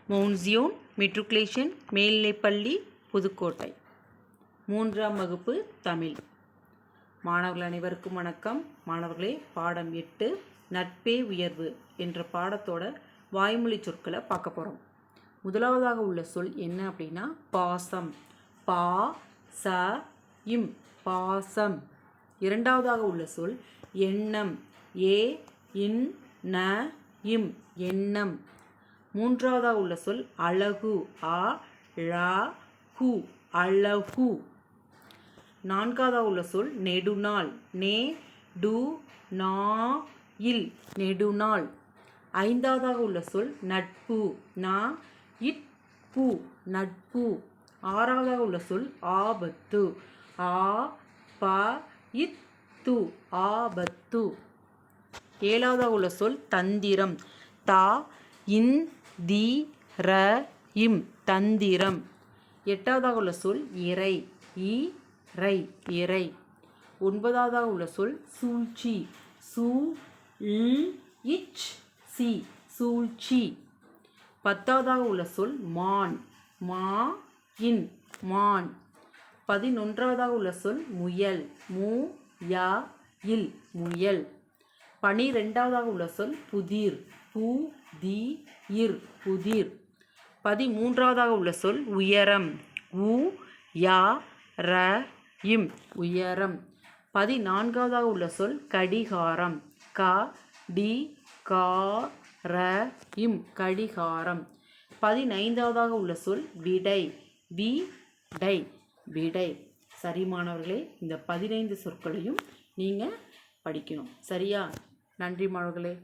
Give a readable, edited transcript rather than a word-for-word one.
Mount Zion matriculation மேல்நிலைப்பள்ளி புதுக்கோட்டை 3ஆம் வகுப்பு தமிழ். மாணவர்கள் அனைவருக்கும் வணக்கம். மாணவர்களே, பாடம் 8 நட்பே உயர்வு என்ற பாடத்தோட வாய்மொழி சொற்களை பார்க்க போகிறோம். முதலாவதாக உள்ள சொல் என்ன அப்படின்னா பாசம். பா ச இம் பாசம். இரண்டாவதாக உள்ள சொல் எண்ணம். ஏ இன் ந இம் எண்ணம். மூன்றாவதாக உள்ள சொல் அழகு. அ ழ கு அழகு. நான்காவதாக உள்ள சொல் நெடுநாள். நே டு நா இல் நெடுநாள். ஐந்தாவதாக உள்ள சொல் நட்பு. ந இட் பு நட்பு. ஆறாவதாக உள்ள சொல் ஆபத்து. ஆ ப இத் து ஆபத்து. ஏழாவதாக உள்ள சொல் தந்திரம். தா இன் தி ர இம் தந்திரம். எட்டாவதாக உள்ள சொல் இறை. இ ரை இறை. ஒன்பதாவதாக உள்ள சொல் சூழ்ச்சி. சு ல் இச் சி சூழ்ச்சி. பத்தாவதாக உள்ள சொல் மான். மா இன் மான். 11ஆவதாக உள்ள சொல் முயல். மு ய இல் முயல். 12ஆவதாக உள்ள சொல் புதிர். பு தி இர் புதிர். 13ஆவதாக உள்ள சொல் உயரம். உ ய ர இம் உயரம். 14ஆவதாக உள்ள சொல் கடிகாரம். க டி கா ர இம் கடிகாரம். 15ஆவதாக உள்ள சொல் விடை. வி டை விடை. சரி மாணவர்களே, இந்த 15 சொற்களையும் நீங்கள் படிக்கணும். சரியா? நன்றி மாணவர்களே.